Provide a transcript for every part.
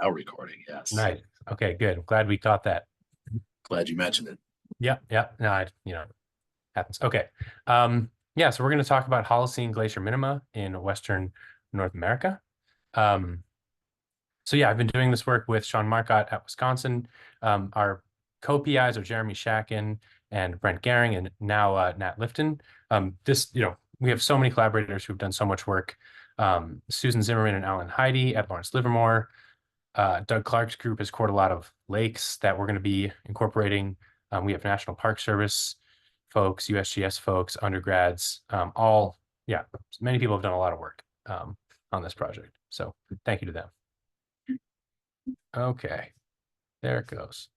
Now recording, yes. Nice. Okay, good. Glad we caught that. Glad you mentioned it. Yeah, yeah. No, happens. Okay. Yeah, so we're going to talk about Holocene glacier minima in Western North America. Um, so yeah, I've been doing this work with Sean Marcotte at Wisconsin. Our co-PIs are Jeremy Shacken and Brent Gehring, and now Nat Lifton. We have so many collaborators who've done so much work. Susan Zimmerman and Alan Heidi at Lawrence Livermore. Doug Clark's group has cored a lot of lakes that we're going to be incorporating. We have National Park Service folks, USGS folks, undergrads, yeah, many people have done a lot of work on this project. So thank you to them. Okay, there it goes.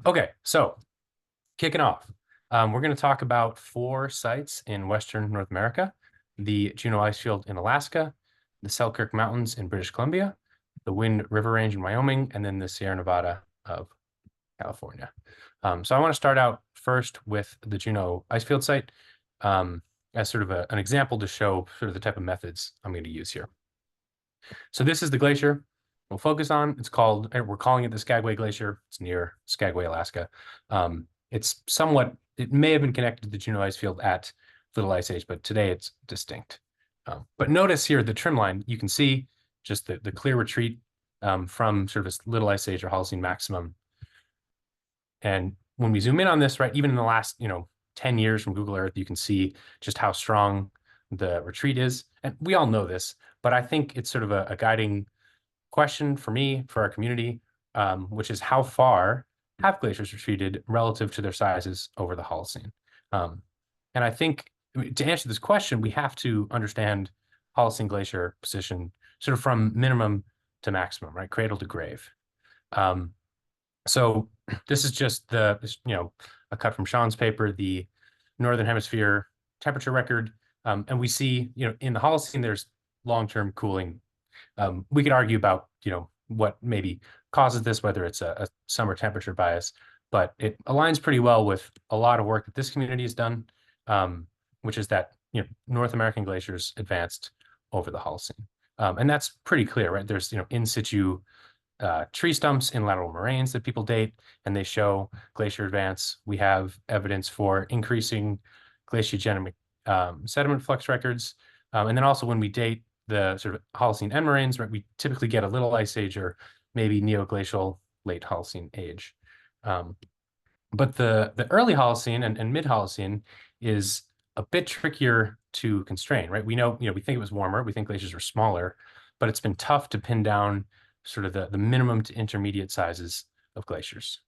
Okay, so kicking off, we're going to talk about 4 sites in Western North America: the Juneau Icefield in Alaska, the Selkirk Mountains in British Columbia, the Wind River Range in Wyoming, and then the Sierra Nevada of California. So I want to start out first with the Juneau Icefield site as sort of an example to show sort of the type of methods I'm going to use here. So this is the glacier we'll focus on. We're calling it the Skagway Glacier. It's near Skagway, Alaska. It may have been connected to the Juneau Icefield at Little Ice Age, but today it's distinct. But notice here the trim line, you can see just the clear retreat from sort of this Little Ice Age or Holocene maximum. And when we zoom in on this, right, even in the last 10 years from Google Earth, you can see just how strong the retreat is. And we all know this, but I think it's sort of a guiding question for me, for our community, which is how far have glaciers retreated relative to their sizes over the Holocene? And I think to answer this question, we have to understand Holocene glacier position sort of from minimum to maximum, right? Cradle to grave. So this is just a cut from Sean's paper, the Northern Hemisphere temperature record. And we see, in the Holocene, there's long-term cooling. We could argue about, what maybe causes this, whether it's a summer temperature bias, but it aligns pretty well with a lot of work that this community has done, which is that, North American glaciers advanced over the Holocene. And that's pretty clear, right? There's, in situ tree stumps in lateral moraines that people date, and they show glacier advance. We have evidence for increasing glaciogenic sediment flux records. And then also when we date the sort of Holocene end moraines, right, we typically get a Little Ice Age or maybe neoglacial late Holocene age. But the early Holocene and mid Holocene is a bit trickier to constrain, right? We know, we think it was warmer, we think glaciers were smaller, but it's been tough to pin down sort of the minimum to intermediate sizes of glaciers.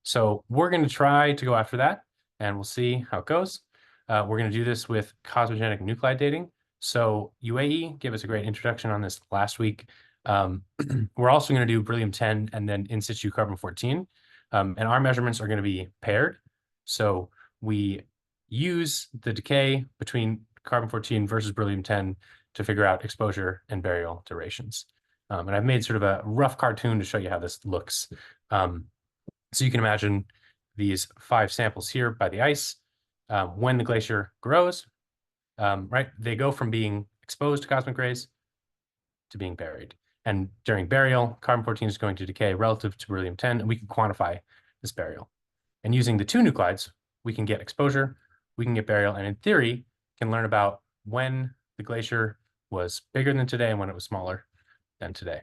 So we're going to try to go after that, and we'll see how it goes. We're going to do this with cosmogenic nuclide dating. So UAE gave us a great introduction on this last week. We're also going to do beryllium-10 and then in situ carbon-14. And our measurements are going to be paired. So we use the decay between carbon-14 versus beryllium-10 to figure out exposure and burial durations. And I've made sort of a rough cartoon to show you how this looks. So you can imagine these 5 samples here by the ice. When the glacier grows, right, they go from being exposed to cosmic rays to being buried. And during burial, carbon-14 is going to decay relative to beryllium-10, and we can quantify this burial. And using the 2 nuclides, we can get exposure, we can get burial, and in theory, can learn about when the glacier was bigger than today and when it was smaller than today.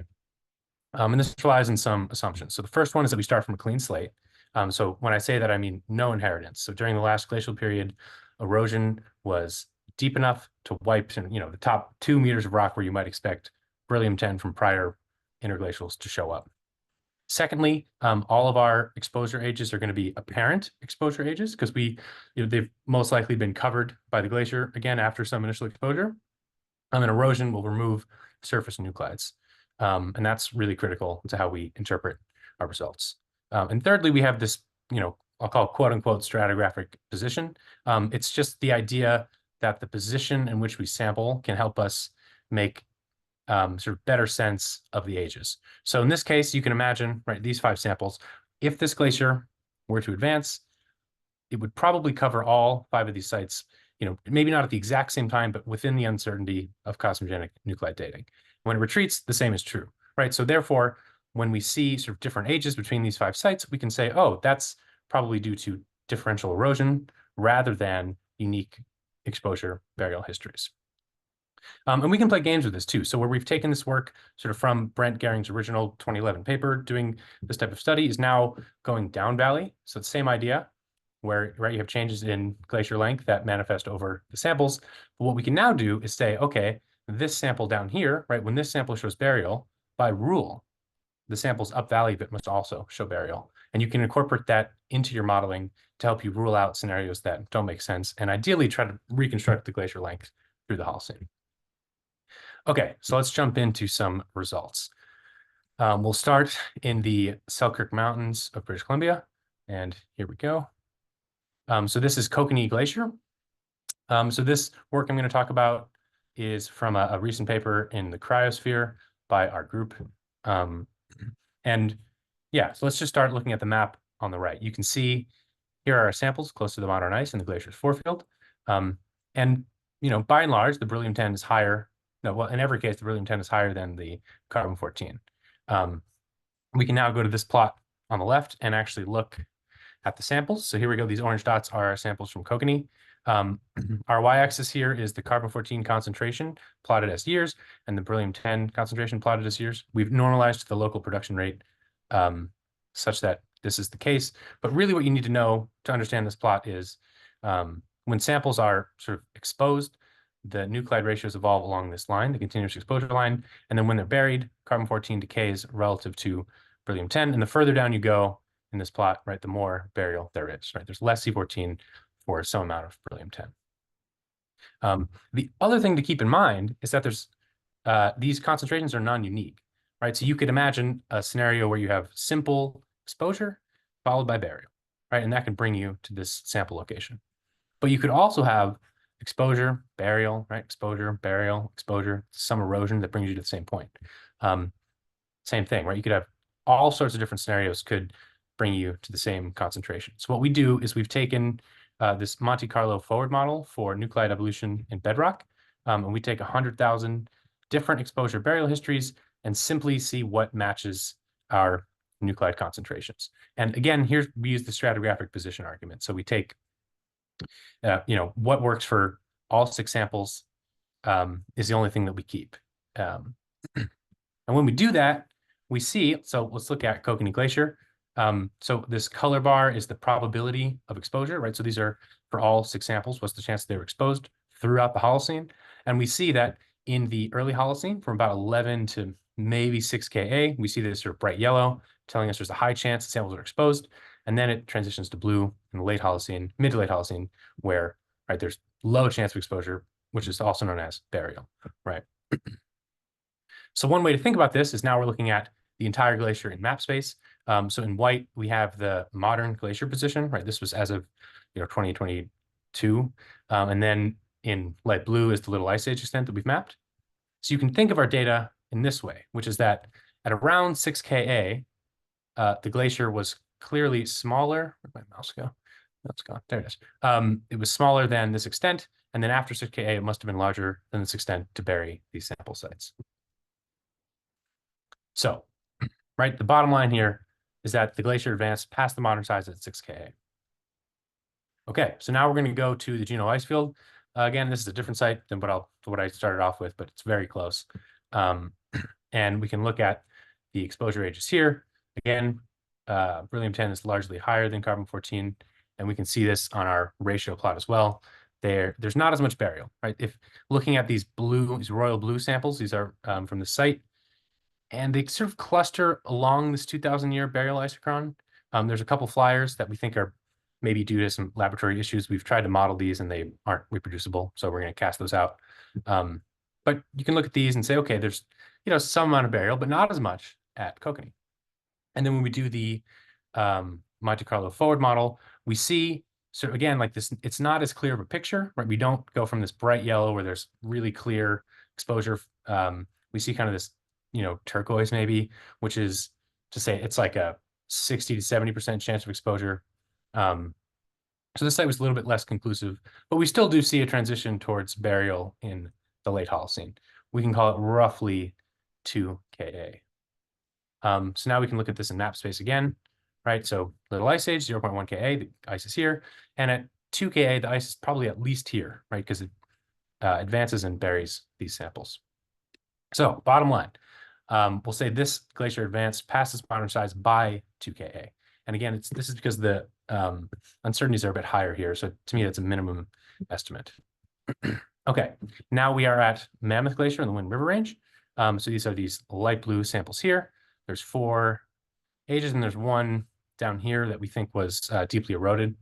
And this relies on some assumptions. So the first one is that we start from a clean slate. So when I say that, I mean no inheritance. So during the last glacial period, erosion was deep enough to wipe the top 2 meters of rock where you might expect beryllium-10 from prior interglacials to show up. Secondly, all of our exposure ages are going to be apparent exposure ages because they've most likely been covered by the glacier again after some initial exposure. And erosion will remove surface nuclides. And that's really critical to how we interpret our results. And thirdly, we have this, I'll call quote unquote stratigraphic position. It's just the idea that the position in which we sample can help us make sort of better sense of the ages. So in this case, you can imagine, right, these 5 samples, if this glacier were to advance, it would probably cover all 5 of these sites, maybe not at the exact same time, but within the uncertainty of cosmogenic nuclide dating. When it retreats, the same is true, right? So therefore, when we see sort of different ages between these 5 sites, we can say, oh, that's probably due to differential erosion rather than unique exposure burial histories. And we can play games with this too. So where we've taken this work sort of from Brent Gehring's original 2011 paper doing this type of study is now going down valley. So the same idea where, right, you have changes in glacier length that manifest over the samples. But what we can now do is say, okay, this sample down here, right, when this sample shows burial, by rule, the samples up valley of it must also show burial. And you can incorporate that into your modeling to help you rule out scenarios that don't make sense and ideally try to reconstruct the glacier length through the Holocene. Okay, so let's jump into some results. We'll start in the Selkirk Mountains of British Columbia, and here we go. So this is Kokanee Glacier. So this work I'm going to talk about is from a recent paper in the cryosphere by our group. And yeah, so let's just start looking at the map on the right. You can see here are our samples close to the modern ice in the glacier's forefield. And, you know, by and large, the beryllium-10 is higher. No, well, in every case, the beryllium-10 is higher than the carbon-14. We can now go to this plot on the left and actually look at the samples. So here we go. These orange dots are our samples from Kokanee. Our y-axis here is the carbon-14 concentration plotted as years, and the beryllium-10 concentration plotted as years. We've normalized the local production rate such that this is the case. But really what you need to know to understand this plot is when samples are sort of exposed, the nuclide ratios evolve along this line, the continuous exposure line. And then when they're buried, carbon-14 decays relative to beryllium-10. And the further down you go in this plot, right, the more burial there is, right? There's less C14 for some amount of beryllium-10. The other thing to keep in mind is that there's these concentrations are non-unique, right? So you could imagine a scenario where you have simple exposure followed by burial, right? And that can bring you to this sample location. But you could also have exposure, burial, right? Exposure, burial, exposure, some erosion that brings you to the same point. Same thing, right? You could have all sorts of different scenarios could bring you to the same concentration. So what we do is we've taken this Monte Carlo forward model for nuclide evolution in bedrock, and we take 100,000 different exposure burial histories and simply see what matches our nuclide concentrations. And again, here we use the stratigraphic position argument. So we take, you know, what works for all 6 samples is the only thing that we keep. And when we do that, we see, so let's look at Kokanee Glacier. So this color bar is the probability of exposure, right? So these are for all 6 samples. What's the chance they were exposed throughout the Holocene? And we see that in the early Holocene, from about 11 to maybe 6 Ka, we see this sort of bright yellow, telling us there's a high chance the samples are exposed. And then it transitions to blue in the late Holocene, mid to late Holocene, where, right, there's low chance of exposure, which is also known as burial, right? So one way to think about this is now we're looking at the entire glacier in map space. So in white, we have the modern glacier position, right? This was as of, you know, 2022. And then in light blue is the little ice age extent that we've mapped. So you can think of our data in this way, which is that at around 6 Ka, the glacier was clearly smaller. Where'd my mouse go? That's gone. There it is. It was smaller than this extent. And then after 6 Ka, it must have been larger than this extent to bury these sample sites. So, right, the bottom line here is that the glacier advanced past the modern size at 6 Ka. Okay, so now we're going to go to the Juneau ice field. Again, this is a different site than what I started off with, but it's very close. And we can look at the exposure ages here. Again, beryllium-10 is largely higher than carbon-14, and we can see this on our ratio plot as well. There's not as much burial, right? If looking at these royal blue samples, these are from the site, and they sort of cluster along this 2,000-year burial isochron. There's a couple flyers that we think are maybe due to some laboratory issues. We've tried to model these and they aren't reproducible, so we're going to cast those out. But you can look at these and say, okay, there's, you know, some amount of burial, but not as much at Kokanee. And then when we do the Monte Carlo forward model, we see, so again, like this, it's not as clear of a picture, right? We don't go from this bright yellow where there's really clear exposure. We see kind of this, you know, turquoise maybe, which is to say it's like a 60 to 70% chance of exposure. So this site was a little bit less conclusive, but we still do see a transition towards burial in the late Holocene. We can call it roughly 2 Ka. So now we can look at this in map space again, right? So little ice age, 0.1 Ka, the ice is here. And at 2 Ka, the ice is probably at least here, right? Because it advances and buries these samples. So bottom line, we'll say this glacier advanced past its modern size by 2 Ka. And again, this is because the uncertainties are a bit higher here. So to me, that's a minimum estimate. Okay, now we are at Mammoth Glacier in the Wind River Range. So these are these light blue samples here. There's 4 ages, and there's one down here that we think was deeply eroded.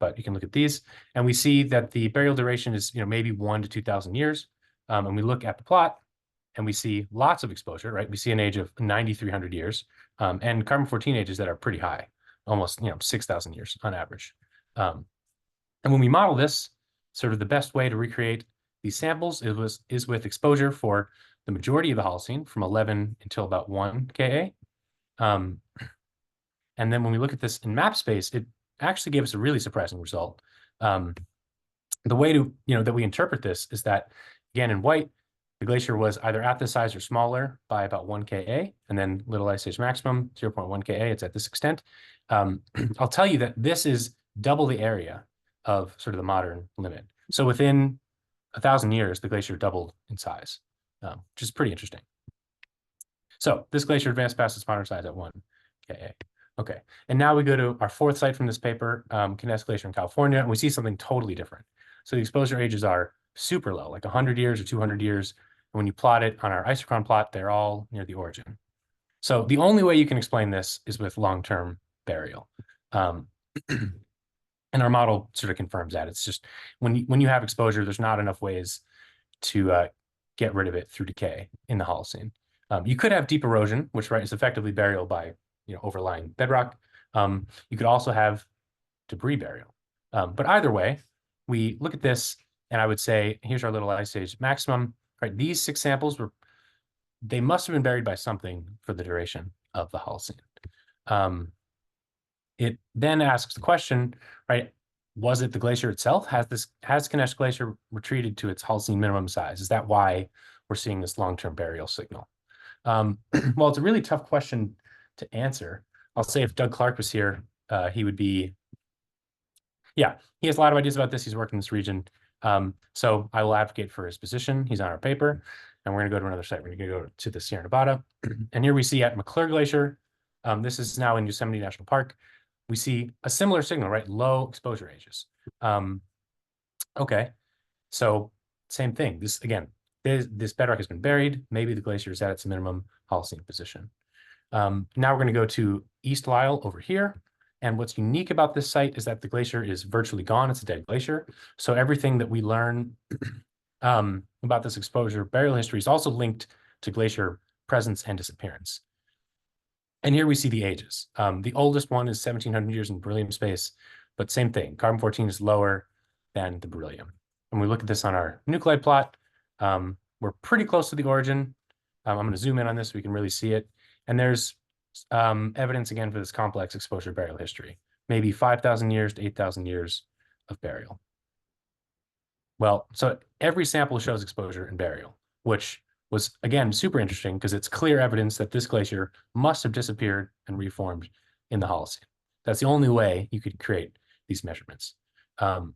But you can look at these, and we see that the burial duration is maybe 1 to 2,000 years. And we look at the plot, and we see lots of exposure, right? We see an age of 9,300 years, and carbon-14 ages that are pretty high, almost 6,000 years on average. And when we model this, sort of the best way to recreate these samples is with exposure for the majority of the Holocene from 11 until about 1 Ka. And then when we look at this in map space, it actually gave us a really surprising result. The way to that we interpret this is that, again, in white, the glacier was either at this size or smaller by about 1 Ka, and then little ice age maximum, 0.1 Ka. It's at this extent. I'll tell you that this is double the area of sort of the modern limit. So within 1,000 years, the glacier doubled in size, which is pretty interesting. So this glacier advanced past its modern size at 1 Ka. Okay, and now we go to our 4th site from this paper, Kness Glacier in California, and we see something totally different. So the exposure ages are super low, like 100 years or 200 years. And when you plot it on our isochron plot, they're all near the origin. So the only way you can explain this is with long-term burial. And our model sort of confirms that. It's just when you have exposure, there's not enough ways to get rid of it through decay in the Holocene. You could have deep erosion, which is effectively burial by overlying bedrock. You could also have debris burial. But either way, we look at this, and I would say, here's our little ice age maximum. Right, these 6 samples they must have been buried by something for the duration of the Holocene. It then asks the question, right? Was it the glacier itself? Has Kness Glacier retreated to its Holocene minimum size? Is that why we're seeing this long-term burial signal? Well, it's a really tough question to answer. I'll say if Doug Clark was here, he would be, he has a lot of ideas about this. He's worked in this region. So I will advocate for his position. He's on our paper, and we're going to go to another site. We're going to go to the Sierra Nevada. And here we see at McClure Glacier, this is now in Yosemite National Park, we see a similar signal, right? Low exposure ages. Okay, so same thing. This, again, this bedrock has been buried. Maybe the glacier is at its minimum Holocene position. Now we're going to go to East Lyell over here. And what's unique about this site is that the glacier is virtually gone. It's a dead glacier. So everything that we learn about this exposure burial history is also linked to glacier presence and disappearance. And here we see the ages. The oldest one is 1,700 years in beryllium space, but same thing. Carbon-14 is lower than the beryllium. When we look at this on our nuclide plot, we're pretty close to the origin. I'm going to zoom in on this so we can really see it. And there's evidence again for this complex exposure burial history, maybe 5,000 years to 8,000 years of burial. Well, so every sample shows exposure and burial, which was, again, super interesting because it's clear evidence that this glacier must have disappeared and reformed in the Holocene. That's the only way you could create these measurements. The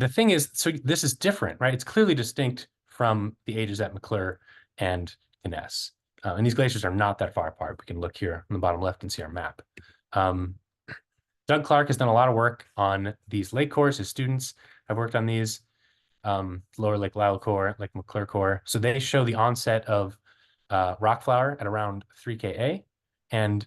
thing is, so this is different, right? It's clearly distinct from the ages at McClure and Kness. And these glaciers are not that far apart. We can look here on the bottom left and see our map. Doug Clark has done a lot of work on these lake cores. His students have worked on these. Lower Lake Lyell core, Lake McClure core. So they show the onset of rock flower at around 3 Ka. And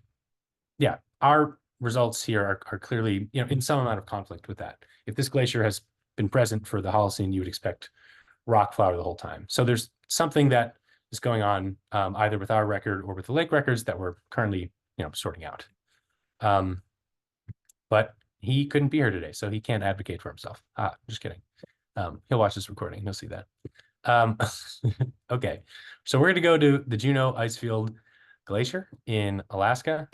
yeah, our results here are clearly, in some amount of conflict with that. If this glacier has been present for the Holocene, you would expect rock flower the whole time. So there's something that is going on either with our record or with the lake records that we're currently, sorting out. But he couldn't be here today, so he can't advocate for himself. Just kidding. He'll watch this recording. He'll see that. Okay, so we're going to go to the Juneau Icefield Glacier in Alaska.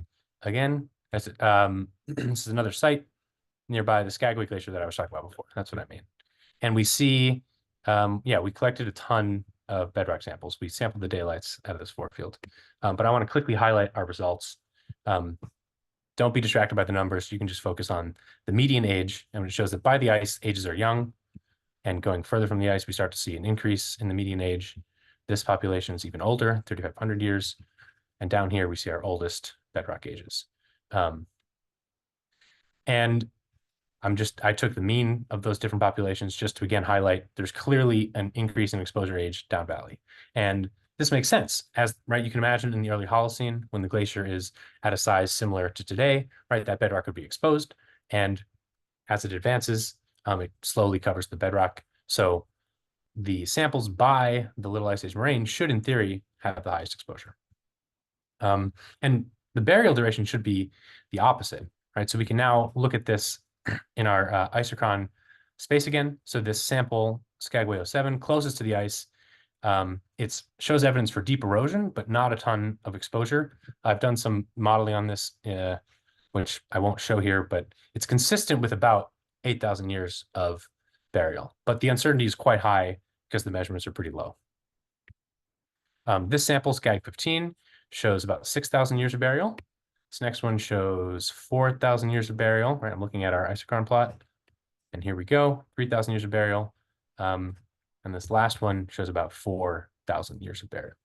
Again, this is another site nearby the Skagway Glacier that I was talking about before. That's what I mean. And we see, we collected a ton of bedrock samples. We sampled the daylights out of this 4 field. But I want to quickly highlight our results. Don't be distracted by the numbers. You can just focus on the median age, and it shows that by the ice, ages are young, and going further from the ice, we start to see an increase in the median age. This population is even older, 3,500 years, and down here we see our oldest bedrock ages. And I took the mean of those different populations just to again highlight there's clearly an increase in exposure age down valley. And this makes sense, as right, you can imagine in the early Holocene, when the glacier is at a size similar to today, right, that bedrock would be exposed. And as it advances, it slowly covers the bedrock. So the samples by the Little Ice Age moraine should, in theory, have the highest exposure. And the burial duration should be the opposite, right? So we can now look at this in our isochron space again. So this sample, Skagway 07, closest to the ice. It shows evidence for deep erosion, but not a ton of exposure. I've done some modeling on this, which I won't show here, but it's consistent with about 8,000 years of burial. But the uncertainty is quite high because the measurements are pretty low. This sample, Skag 15, shows about 6,000 years of burial. This next one shows 4,000 years of burial, right? I'm looking at our isochron plot. And here we go, 3,000 years of burial. And this last one shows about 4,000 years of burial.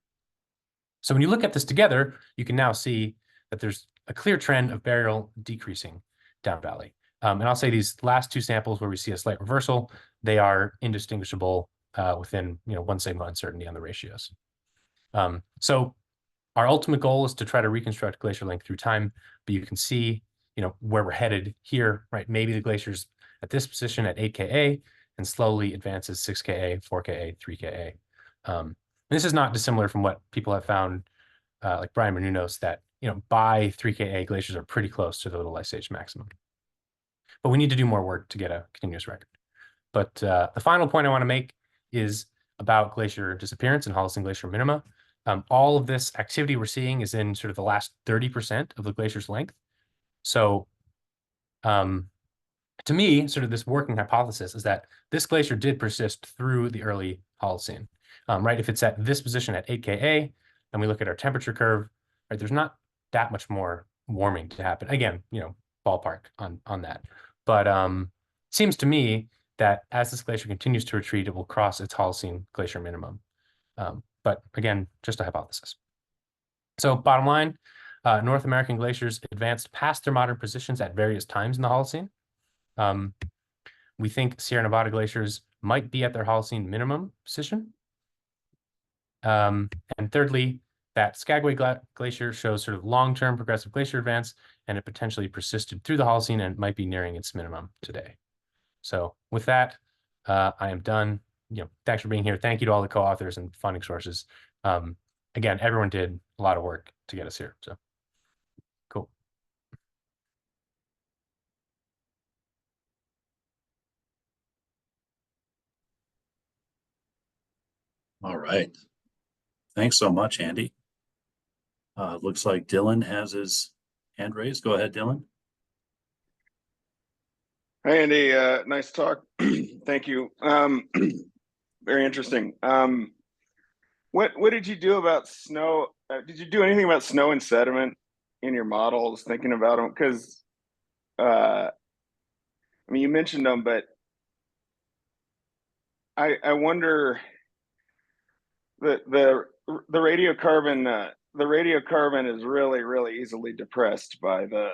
So when you look at this together, you can now see that there's a clear trend of burial decreasing down valley. And I'll say these last 2 samples where we see a slight reversal, they are indistinguishable within 1 sigma uncertainty on the ratios. So our ultimate goal is to try to reconstruct glacier length through time, but you can see, where we're headed here, right? Maybe the glacier's at this position at 8 Ka and slowly advances 6 Ka, 4 Ka, 3 Ka. And this is not dissimilar from what people have found, like Brian Menounos, that, by 3 Ka, glaciers are pretty close to the Little Ice Age maximum. But we need to do more work to get a continuous record. But the final point I want to make is about glacier disappearance and Holocene glacier minima. All of this activity we're seeing is in sort of the last 30% of the glacier's length. So to me, sort of this working hypothesis is that this glacier did persist through the early Holocene, right? If it's at this position at 8 Ka, and we look at our temperature curve, right, there's not that much more warming to happen. Again, ballpark on that. But it seems to me that as this glacier continues to retreat, it will cross its Holocene glacier minimum. But again, just a hypothesis. So bottom line, North American glaciers advanced past their modern positions at various times in the Holocene. We think Sierra Nevada glaciers might be at their Holocene minimum position. And thirdly, that Skagway Glacier shows sort of long-term progressive glacier advance, and it potentially persisted through the Holocene and might be nearing its minimum today. So with that, I am done. Thanks for being here. Thank you to all the co-authors and funding sources. Again, everyone did a lot of work to get us here. So cool. All right. Thanks so much, Andy. Looks like Dylan has his hand raised. Go ahead, Dylan. Hi, Andy. Nice talk. Thank you. Very interesting. What did you do about snow? Did you do anything about snow and sediment in your models, thinking about them? Because, I mean, you mentioned them, but I wonder the radiocarbon is really easily depressed by the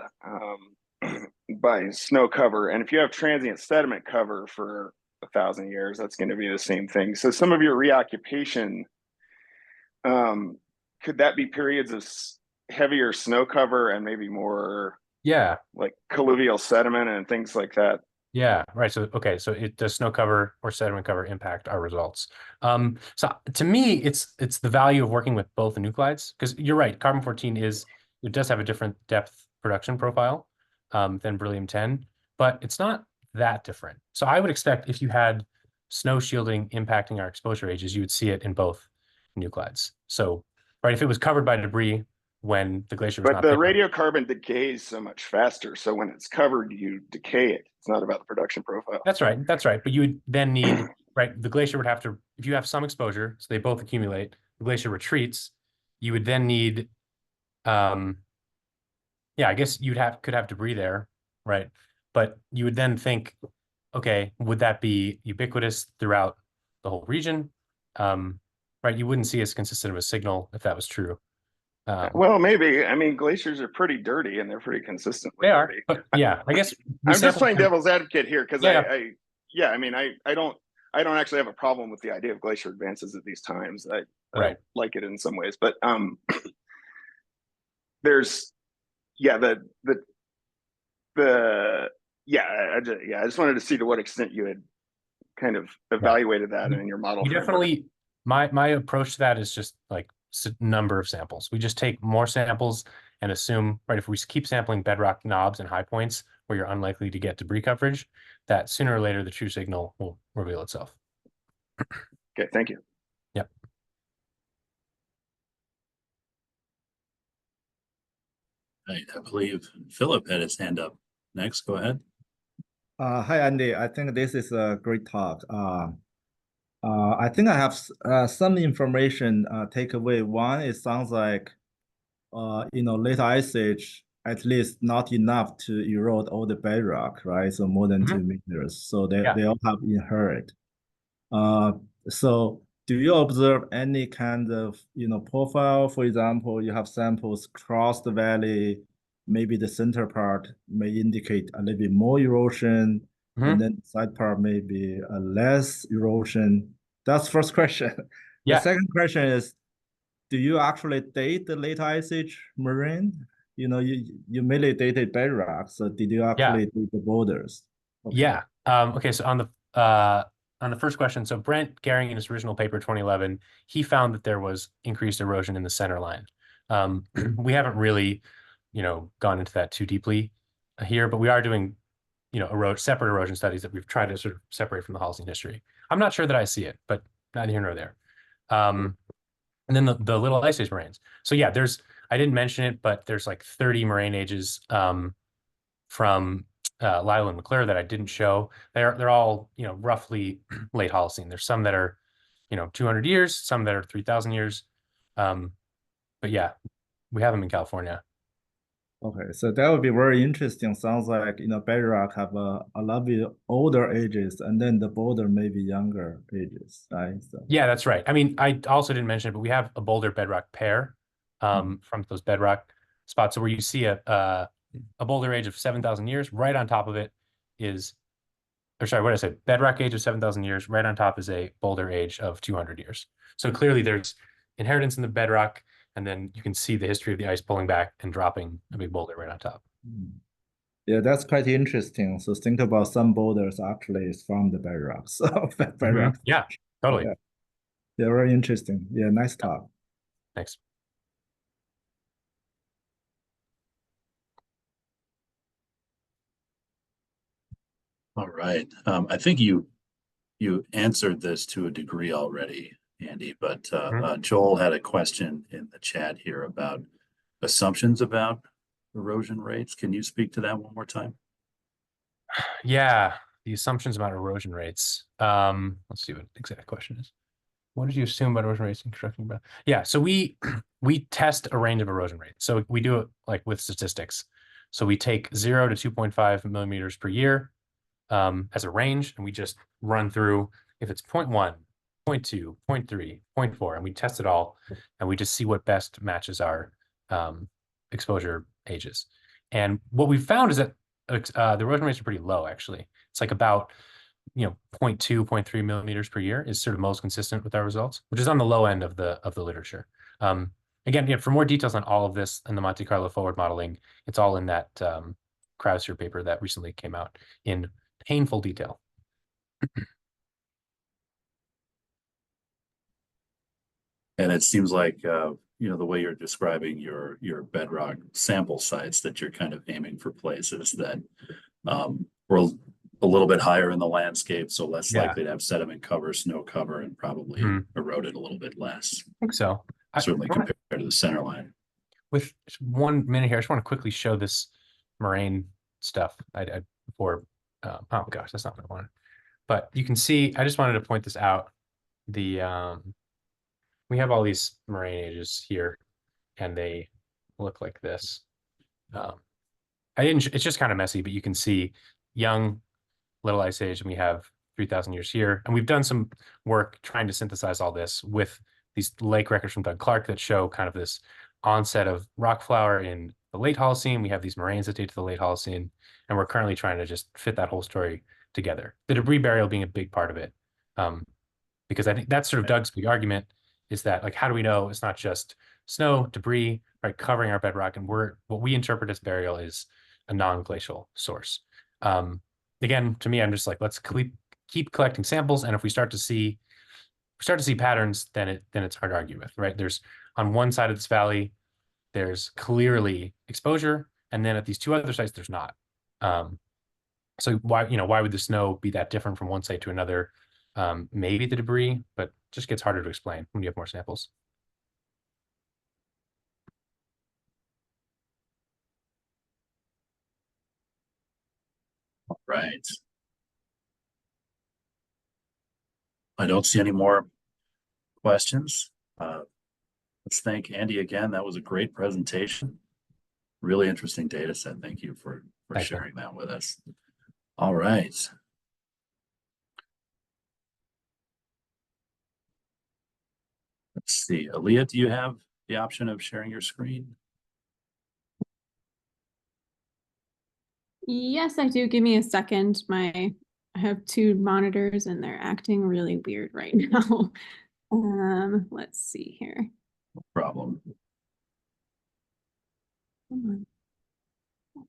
by snow cover, and if you have transient sediment cover for 1,000 years, that's going to be the same thing. So some of your reoccupation, could that be periods of heavier snow cover and maybe more, like colluvial sediment and things like that? Yeah, right. So, okay. So does snow cover or sediment cover impact our results? So to me, it's the value of working with both the nuclides, because you're right. Carbon-14 it does have a different depth production profile than beryllium-10, but it's not that different. So I would expect if you had snow shielding impacting our exposure ages, you would see it in both nuclides. So, right, if it was covered by debris when the glacier was not the bigger, radiocarbon decays so much faster. So when it's covered, you decay it. It's not about the production profile. That's right. But you would then need right, the glacier would have to, if you have some exposure, so they both accumulate, the glacier retreats, you would then need, yeah, I guess could have debris there, right? But you would then think, okay, would that be ubiquitous throughout the whole region? Right, you wouldn't see as consistent of a signal if that was true. Well, maybe. I mean, glaciers are pretty dirty and they're pretty consistently They are, dirty. but yeah, I guess I'm just playing devil's advocate here because Yeah. I mean, I don't actually have a problem with the idea of glacier advances at these times. I Right. don't like it in some ways, but there's I just wanted to see to what extent you had kind of evaluated that in your model. We definitely, my approach to that is just like number of samples. We just take more samples and assume, right, if we keep sampling bedrock knobs and high points where you're unlikely to get debris coverage, that sooner or later the true signal will reveal itself. Okay, thank you. Yep. Right, I believe Philip had his hand up. Next, go ahead. Hi, Andy. I think this is a great talk. I think I have some information takeaway. One, it sounds like late ice age, at least not enough to erode all the bedrock, right? So more than 2 meters. So they all have inherit. So do you observe any kind of profile? For example, you have samples across the valley, maybe the center part may indicate a little bit more erosion, and then the side part may be a less erosion. That's first question. The second question is, do you actually date the late ice age marine? You mainly dated bedrock, so did you actually date the borders? Okay. Yeah. Okay, so on the first question, so Brent Gehring in his original paper 2011, he found that there was increased erosion in the center line. We haven't really, gone into that too deeply here, but we are doing, separate erosion studies that we've tried to sort of separate from the Holocene history. I'm not sure that I see it, but neither here nor there. And then the little ice age moraines. So yeah, I didn't mention it, but there's like 30 moraine ages from Lyle and McClure that I didn't show. They're all, roughly late Holocene. There's some that are, 200 years, some that are 3,000 years. But yeah, we have them in California. Okay, so that would be very interesting. Sounds like bedrock have a lot of older ages, and then the boulder may be younger ages, right? So yeah, that's right. I mean, I also didn't mention it, but we have a boulder bedrock pair from those bedrock spots. So where you see a boulder age of 7,000 years, right on top of it is, or sorry, what did I say? Bedrock age of 7,000 years, right on top is a boulder age of 200 years. So clearly there's inheritance in the bedrock, and then you can see the history of the ice pulling back and dropping a big boulder right on top. Yeah, that's quite interesting. So think about some boulders actually is from the bedrock. So bedrock. Yeah, totally. Yeah, very interesting. Yeah, nice talk. Thanks. All right. I think you answered this to a degree already, Andy, but Joel had a question in the chat here about assumptions about erosion rates. Can you speak to that one more time? Yeah, the assumptions about erosion rates. Let's see what the exact question is. What did you assume about erosion rates in constructing? Yeah, so we test a range of erosion rates. So we do it like with statistics. So we take 0 to 2.5 millimeters per year as a range, and we just run through if it's 0.1, 0.2, 0.3, 0.4, and we test it all, and we just see what best matches our exposure ages. And what we found is that the erosion rates are pretty low, actually. It's like about 0.2, 0.3 millimeters per year is sort of most consistent with our results, which is on the low end of the literature. Again, for more details on all of this and the Monte Carlo forward modeling, it's all in that Krauser paper that recently came out in painful detail. And it seems like the way you're describing your bedrock sample sites, that you're kind of aiming for places that were a little bit higher in the landscape, so less likely to have sediment cover, snow cover, and probably eroded a little bit less. I think so. Certainly compared to the center line. With 1 minute here, I just want to quickly show this moraine stuff. Before, oh gosh, that's not what I wanted. But you can see, I just wanted to point this out. We have all these moraine ages here, and they look like this. It's just kind of messy, but you can see young Little Ice Age, and we have 3,000 years here. And we've done some work trying to synthesize all this with these lake records from Doug Clark that show kind of this onset of rock flower in the late Holocene. We have these moraines that date to the late Holocene, and we're currently trying to just fit that whole story together. The debris burial being a big part of it. Because I think that's sort of Doug's big argument, is that, like, how do we know it's not just snow, debris, right, covering our bedrock, and what we interpret as burial is a non-glacial source. Again, to me, I'm just like, let's keep collecting samples, and if we start to see patterns, then it's hard to argue with, right? There's on one side of this valley, there's clearly exposure, and then at these two other sites, there's not. So why would the snow be that different from one site to another? Maybe the debris, but just gets harder to explain when you have more samples. All right. I don't see any more questions. Let's thank Andy again. That was a great presentation. Really interesting data set. Thank you for sharing that with us. All right. Let's see. Alia, do you have the option of sharing your screen? Yes, I do. Give me a second. I have two monitors and they're acting really weird right now. Let's see here. No problem. Come on. Okay.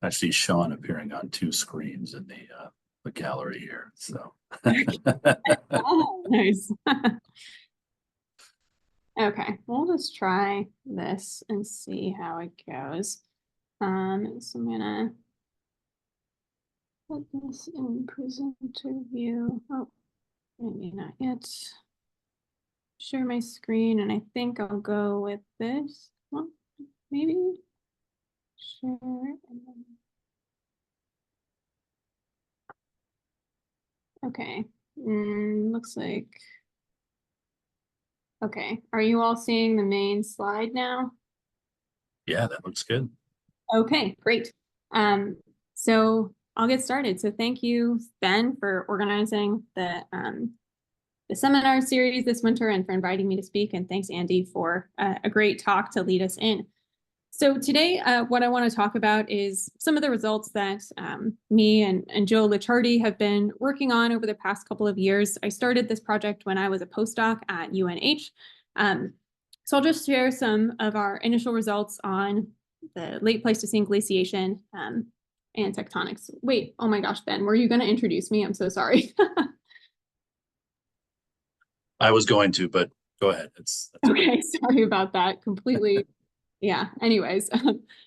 I see Sean appearing on two screens in the gallery here. So Oh, nice. Okay, we'll just try this and see how it goes. So I'm gonna put this in presenter view. Oh, maybe not yet. Share my screen, and I think I'll go with this. Well, maybe share. And then... Okay, looks like. Okay, are you all seeing the main slide now? yeah, that looks good. Okay, great. So I'll get started. So thank you, Ben, for organizing the seminar series this winter and for inviting me to speak. And thanks, Andy, for a great talk to lead us in. So today, what I want to talk about is some of the results that me and Joe Licciardi have been working on over the past couple of years. I started this project when I was a postdoc at UNH. So I'll just share some of our initial results on the late Pleistocene glaciation and tectonics. Wait, oh my gosh, Ben, were you going to introduce me? I'm so sorry. I was going to, but go ahead. That's okay. Sorry about that. Completely. Yeah. Anyways,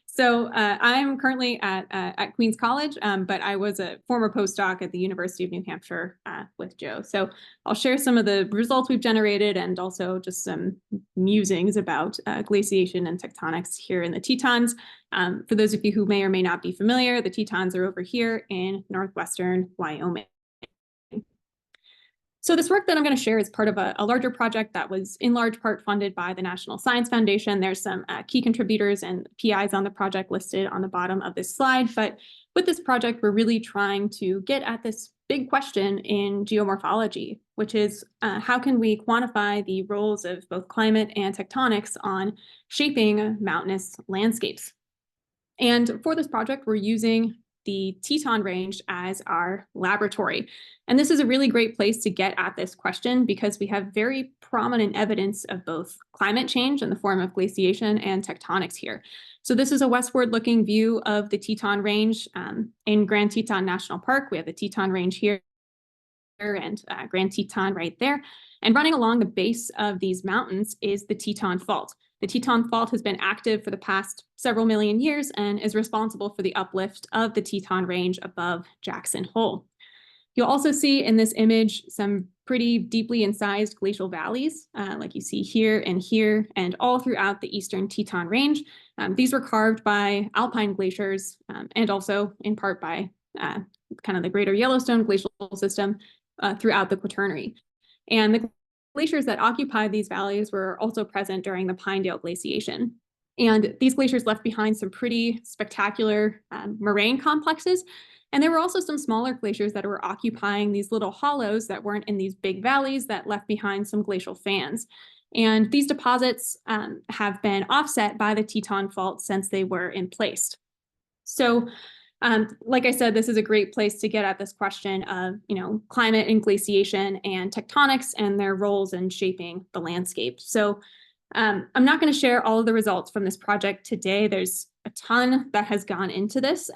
so I'm currently at Queens College, but I was a former postdoc at the University of New Hampshire with Joe. So I'll share some of the results we've generated and also just some musings about glaciation and tectonics here in the Tetons. For those of you who may or may not be familiar, the Tetons are over here in northwestern Wyoming. So this work that I'm going to share is part of a larger project that was in large part funded by the National Science Foundation. There's some key contributors and PIs on the project listed on the bottom of this slide. But with this project, we're really trying to get at this big question in geomorphology, which is how can we quantify the roles of both climate and tectonics on shaping mountainous landscapes? And for this project, we're using the Teton Range as our laboratory. And this is a really great place to get at this question because we have very prominent evidence of both climate change in the form of glaciation and tectonics here. So this is a westward looking view of the Teton Range in Grand Teton National Park. We have the Teton Range here and Grand Teton right there. And running along the base of these mountains is the Teton Fault. The Teton Fault has been active for the past several million years and is responsible for the uplift of the Teton Range above Jackson Hole. You'll also see in this image some pretty deeply incised glacial valleys, like you see here, and all throughout the Eastern Teton Range. These were carved by alpine glaciers and also in part by kind of the greater Yellowstone glacial system throughout the Quaternary. And the glaciers that occupied these valleys were also present during the Pinedale glaciation. And these glaciers left behind some pretty spectacular moraine complexes. And there were also some smaller glaciers that were occupying these little hollows that weren't in these big valleys that left behind some glacial fans. And these deposits have been offset by the Teton Fault since they were in place. So, like I said, this is a great place to get at this question of, climate and glaciation and tectonics and their roles in shaping the landscape. So I'm not going to share all of the results from this project today. There's a ton that has gone into this.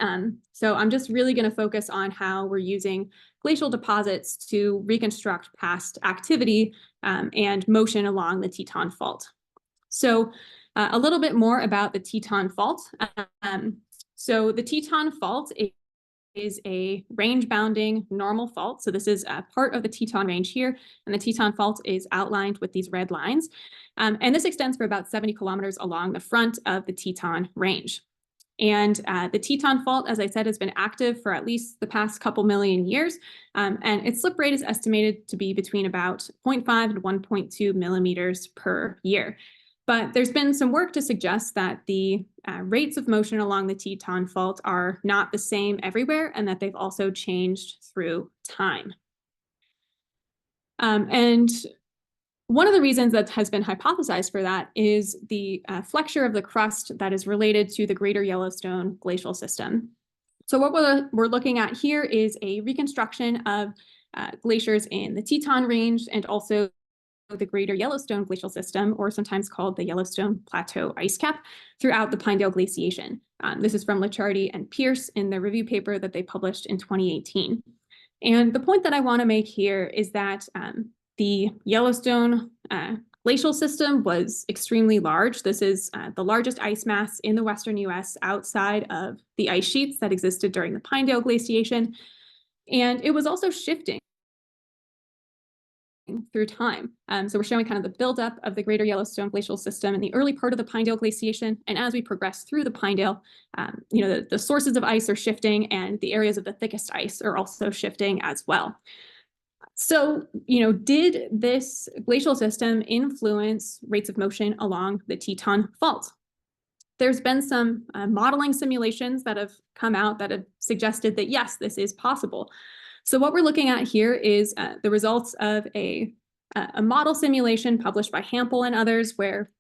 So I'm just really going to focus on how we're using glacial deposits to reconstruct past activity and motion along the Teton Fault. So a little bit more about the Teton Fault. So the Teton Fault is a range-bounding normal fault. So this is a part of the Teton Range here, and the Teton Fault is outlined with these red lines. And this extends for about 70 kilometers along the front of the Teton Range. And the Teton Fault, as I said, has been active for at least the past couple million years. And its slip rate is estimated to be between about 0.5 and 1.2 millimeters per year. But there's been some work to suggest that the rates of motion along the Teton Fault are not the same everywhere, and that they've also changed through time. And one of the reasons that has been hypothesized for that is the flexure of the crust that is related to the Greater Yellowstone glacial system. So what we're looking at here is a reconstruction of glaciers in the Teton Range and also the Greater Yellowstone glacial system, or sometimes called the Yellowstone Plateau ice cap, throughout the Pinedale glaciation. This is from Licciardi and Pierce in the review paper that they published in 2018. And the point that I want to make here is that the Yellowstone glacial system was extremely large. This is the largest ice mass in the Western US outside of the ice sheets that existed during the Pinedale glaciation. And it was also shifting through time. So we're showing kind of the buildup of the Greater Yellowstone glacial system in the early part of the Pinedale glaciation. And as we progress through the Pinedale, the sources of ice are shifting, and the areas of the thickest ice are also shifting as well. So, did this glacial system influence rates of motion along the Teton Fault? There's been some modeling simulations that have come out that have suggested that, yes, this is possible. So what we're looking at here is the results of a model simulation published by Hampel and others, where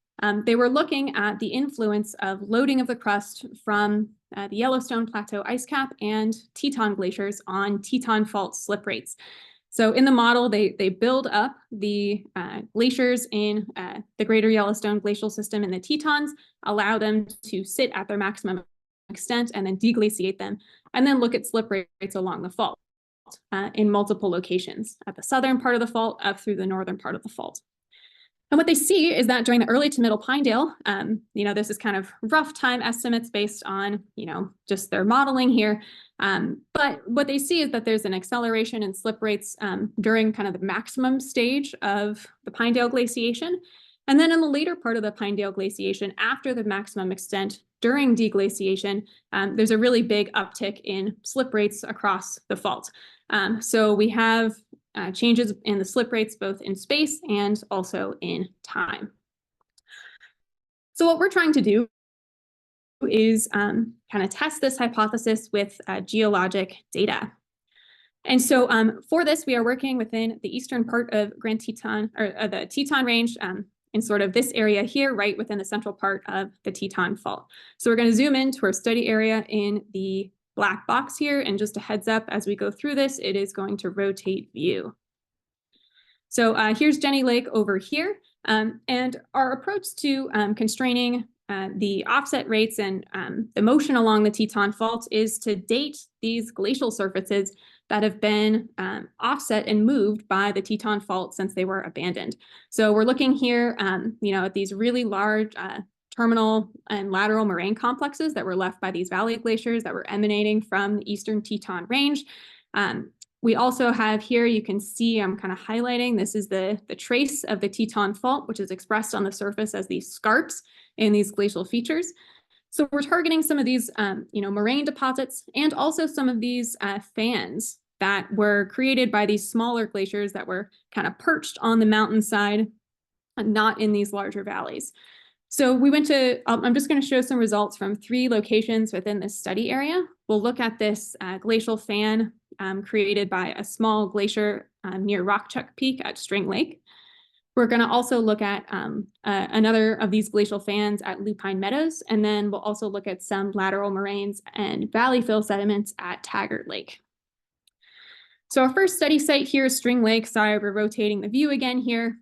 they were looking at the influence of loading of the crust from the Yellowstone Plateau ice cap and Teton glaciers on Teton Fault slip rates. So in the model, they build up the glaciers in the Greater Yellowstone glacial system in the Tetons, allow them to sit at their maximum extent, and then deglaciate them, and then look at slip rates along the fault in multiple locations at the southern part of the fault up through the northern part of the fault. And what they see is that during the early to middle Pinedale, this is kind of rough time estimates based on, just their modeling here. But what they see is that there's an acceleration in slip rates during kind of the maximum stage of the Pinedale glaciation. And then in the later part of the Pinedale glaciation, after the maximum extent during deglaciation, there's a really big uptick in slip rates across the fault. So we have changes in the slip rates both in space and also in time. So what we're trying to do is kind of test this hypothesis with geologic data. And so for this, we are working within the eastern part of Grand Teton, or the Teton Range, in sort of this area here, right within the central part of the Teton Fault. So we're going to zoom into our study area in the black box here, and just a heads up, as we go through this, it is going to rotate view. So here's Jenny Lake over here, and our approach to constraining the offset rates and the motion along the Teton Fault is to date these glacial surfaces that have been offset and moved by the Teton Fault since they were abandoned. So we're looking here, at these really large terminal and lateral moraine complexes that were left by these valley glaciers that were emanating from the eastern Teton Range. We also have here, you can see I'm kind of highlighting, this is the trace of the Teton Fault, which is expressed on the surface as these scarps in these glacial features. So we're targeting some of these, moraine deposits and also some of these fans that were created by these smaller glaciers that were kind of perched on the mountainside, not in these larger valleys. So we went to, I'm just going to show some results from 3 locations within this study area. We'll look at this glacial fan created by a small glacier near Rockchuck Peak at String Lake. We're going to also look at another of these glacial fans at Lupine Meadows, and then we'll also look at some lateral moraines and valley fill sediments at Taggart Lake. So our first study site here is String Lake. Sorry, we're rotating the view again here.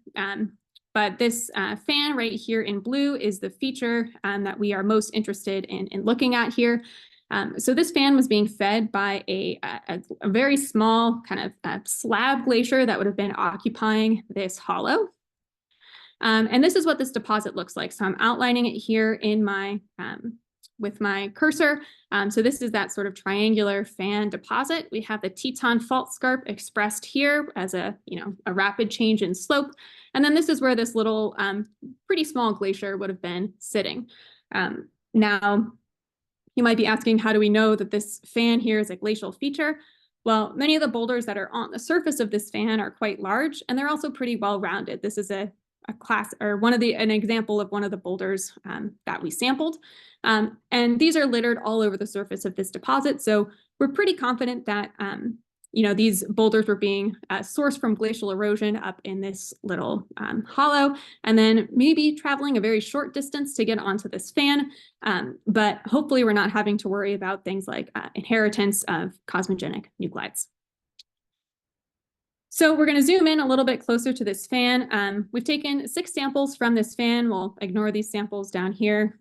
But this fan right here in blue is the feature that we are most interested in looking at here. So this fan was being fed by a very small kind of slab glacier that would have been occupying this hollow. And this is what this deposit looks like. So I'm outlining it here in my with my cursor. So this is that sort of triangular fan deposit. We have the Teton Fault Scarp expressed here as a rapid change in slope. And then this is where this little pretty small glacier would have been sitting. Now, you might be asking, how do we know that this fan here is a glacial feature? Well, many of the boulders that are on the surface of this fan are quite large, and they're also pretty well rounded. This is a class or an example of one of the boulders that we sampled. And these are littered all over the surface of this deposit. So we're pretty confident that these boulders were being sourced from glacial erosion up in this little hollow, and then maybe traveling a very short distance to get onto this fan. But hopefully we're not having to worry about things like inheritance of cosmogenic nuclides. So we're going to zoom in a little bit closer to this fan. We've taken 6 samples from this fan. We'll ignore these samples down here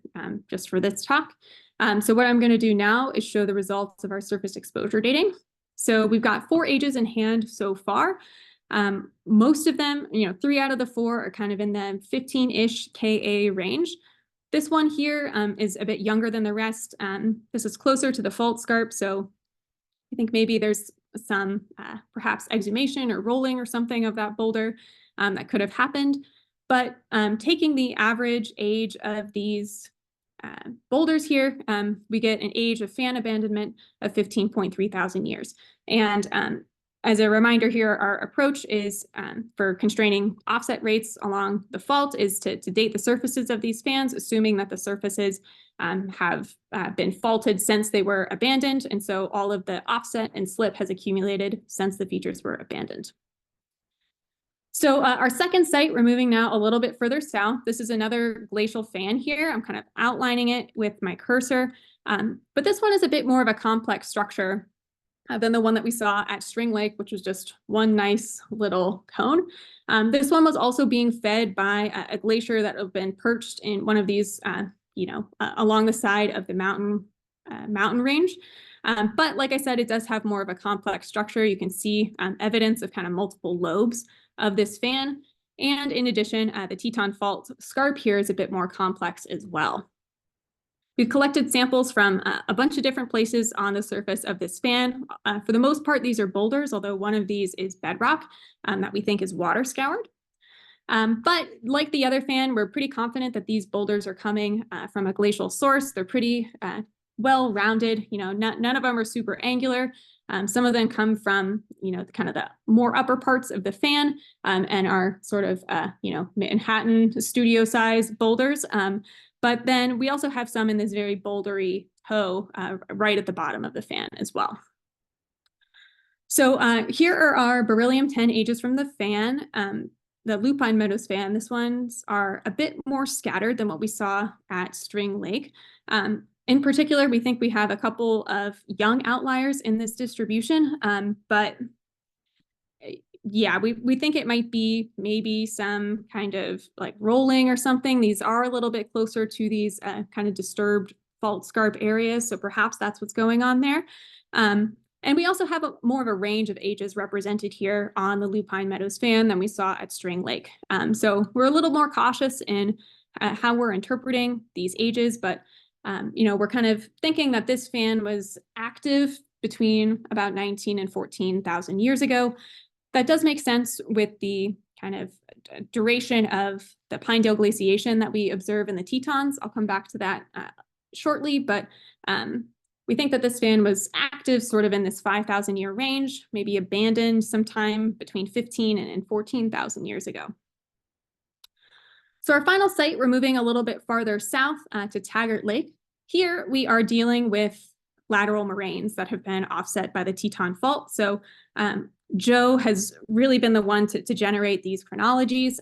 just for this talk. So what I'm going to do now is show the results of our surface exposure dating. So we've got 4 ages in hand so far. Most of them, 3 out of the 4 are kind of in the 15-ish Ka range. This one here is a bit younger than the rest. This is closer to the fault scarp, so I think maybe there's some perhaps exhumation or rolling or something of that boulder that could have happened. But taking the average age of these boulders here, we get an age of fan abandonment of 15.3 thousand years. And as a reminder here, our approach is for constraining offset rates along the fault is to date the surfaces of these fans, assuming that the surfaces have been faulted since they were abandoned. And so all of the offset and slip has accumulated since the features were abandoned. So our second site, we're moving now a little bit further south. This is another glacial fan here. I'm kind of outlining it with my cursor. But this one is a bit more of a complex structure than the one that we saw at String Lake, which was just one nice little cone. This one was also being fed by a glacier that had been perched in one of these, along the side of the mountain range. But like I said, it does have more of a complex structure. You can see evidence of kind of multiple lobes of this fan. And in addition, the Teton Fault Scarp here is a bit more complex as well. We've collected samples from a bunch of different places on the surface of this fan. For the most part, these are boulders, although one of these is bedrock that we think is water scoured. But like the other fan, we're pretty confident that these boulders are coming from a glacial source. They're pretty well-rounded. None of them are super angular. Some of them come from, kind of the more upper parts of the fan and are sort of, Manhattan studio-size boulders. But then we also have some in this very bouldery toe right at the bottom of the fan as well. So here are our beryllium-10 ages from the fan. The Lupine Meadows fan, these ones are a bit more scattered than what we saw at String Lake. In particular, we think we have a couple of young outliers in this distribution, but yeah, we think it might be maybe some kind of like rolling or something. These are a little bit closer to these kind of disturbed fault scarp areas, so perhaps that's what's going on there. And we also have more of a range of ages represented here on the Lupine Meadows fan than we saw at String Lake. So we're a little more cautious in how we're interpreting these ages, but we're kind of thinking that this fan was active between about 19 and 14,000 years ago. That does make sense with the kind of duration of the Pinedale glaciation that we observe in the Tetons. I'll come back to that shortly, but we think that this fan was active sort of in this 5,000 year range, maybe abandoned sometime between 15 and 14,000 years ago. So our final site, we're moving a little bit farther south to Taggart Lake. Here we are dealing with lateral moraines that have been offset by the Teton Fault. So Joe has really been the one to generate these chronologies.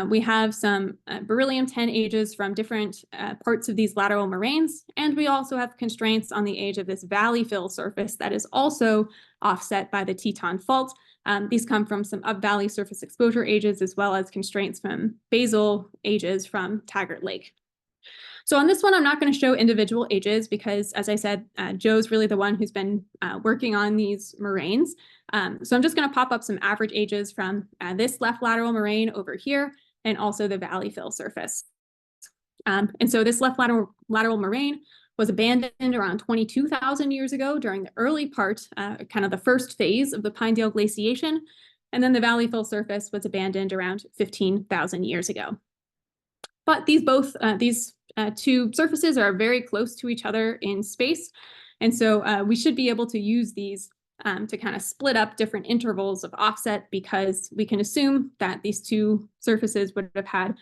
We have some beryllium-10 ages from different parts of these lateral moraines, and we also have constraints on the age of this valley fill surface that is also offset by the Teton Fault. These come from some up-valley surface exposure ages, as well as constraints from basal ages from Taggart Lake. So on this one, I'm not going to show individual ages because, as I said, Joe's really the one who's been working on these moraines. So I'm just going to pop up some average ages from this left lateral moraine over here, and also the valley fill surface. And so this left lateral moraine was abandoned around 22,000 years ago during the early part, kind of the first phase of the Pinedale glaciation. And then the valley fill surface was abandoned around 15,000 years ago. But these two surfaces are very close to each other in space. And so we should be able to use these to kind of split up different intervals of offset, because we can assume that these two surfaces would have had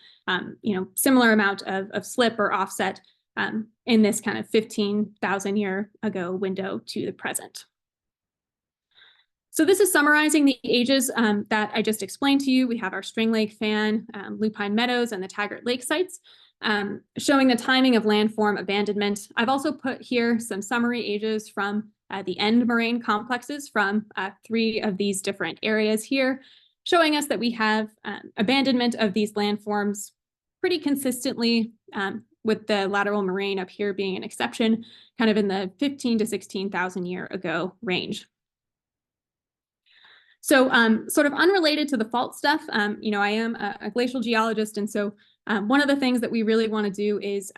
similar amount of slip or offset in this kind of 15,000 year ago window to the present. So this is summarizing the ages that I just explained to you. We have our String Lake Fan, Lupine Meadows, and the Taggart Lake sites, showing the timing of landform abandonment. I've also put here some summary ages from the end moraine complexes from 3 of these different areas here, showing us that we have abandonment of these landforms pretty consistently, with the lateral moraine up here being an exception, kind of in the 15 to 16,000 year ago range. So sort of unrelated to the fault stuff, I am a glacial geologist, and so one of the things that we really want to do is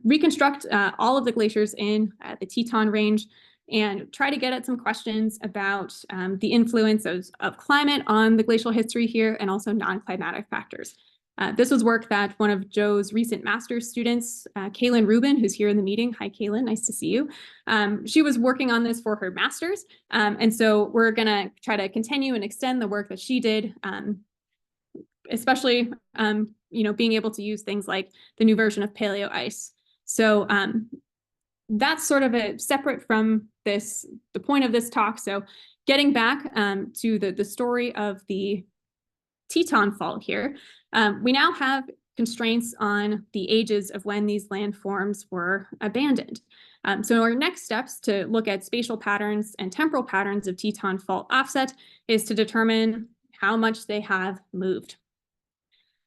reconstruct all of the glaciers in the Teton Range and try to get at some questions about the influence of climate on the glacial history here, and also non-climatic factors. This was work that one of Joe's recent master's students, Kaylin Rubin, who's here in the meeting. Hi, Kaylin, nice to see you. She was working on this for her master's. And so we're going to try to continue and extend the work that she did, especially, being able to use things like the new version of paleo ice. So that's sort of separate from the point of this talk. So getting back to the story of the Teton Fault here, we now have constraints on the ages of when these landforms were abandoned. So our next steps to look at spatial patterns and temporal patterns of Teton Fault offset is to determine how much they have moved.